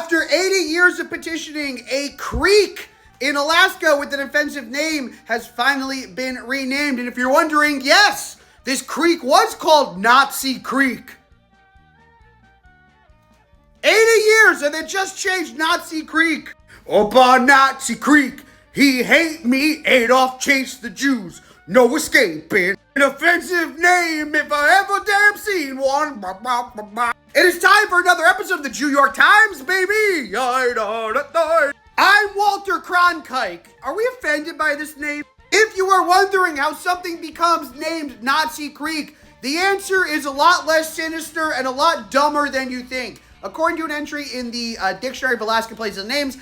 After 80 years of petitioning, a creek in Alaska with an offensive name has finally been renamed. And if you're wondering, yes, this creek was called Nazi Creek. 80 years and they just changed Nazi Creek. Up on Nazi Creek, he hate me, Adolf chased the Jews. No escaping. An offensive name if I ever damn seen one. It is time for another episode of the New York Times, baby. I'm Walter Cronkite. Are we offended by this name? If you are wondering how something becomes named Nazi Creek, the answer is a lot less sinister and a lot dumber than you think. According to an entry in the Dictionary of Alaska Places and Names,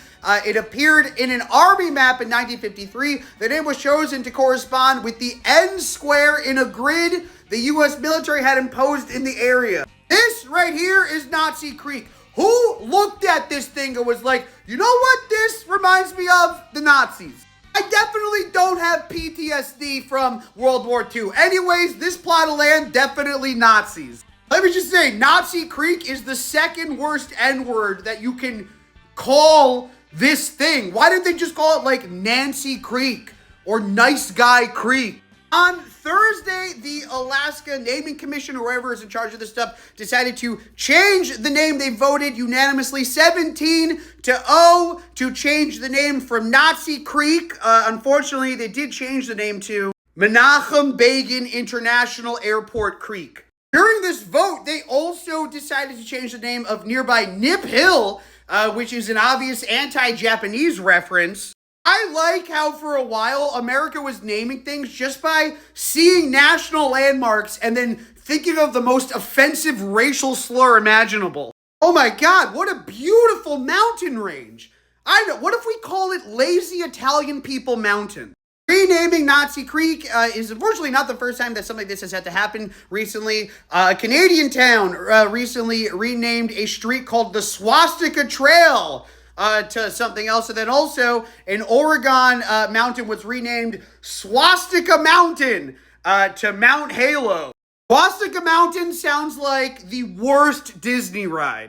it appeared in an army map in 1953. The name was chosen to correspond with the N square in a grid the U.S. military had imposed in the area. This right here is Nazi Creek. Who looked at this thing and was like, you know what this reminds me of? The Nazis. I definitely don't have PTSD from World War II. Anyways, this plot of land, definitely Nazis. Let me just say, Nazi Creek is the second worst N-word that you can call this thing. Why didn't they just call it like Nancy Creek or Nice Guy Creek? On Thursday, the Alaska Naming Commission, or whoever is in charge of this stuff, decided to change the name. They voted unanimously 17-0 to change the name from Nazi Creek. Unfortunately, they did change the name to Menachem Begin International Airport Creek. During this vote, they also decided to change the name of nearby Nip Hill, which is an obvious anti-Japanese reference. I like how for a while America was naming things just by seeing national landmarks and then thinking of the most offensive racial slur imaginable. Oh my God, what a beautiful mountain range. I know, what if we call it Lazy Italian People Mountain? Renaming Nazi Creek is unfortunately not the first time that something like this has had to happen recently. A Canadian town recently renamed a street called the Swastika Trail to something else. And then also an Oregon mountain was renamed Swastika Mountain to Mount Halo. Swastika Mountain sounds like the worst Disney ride.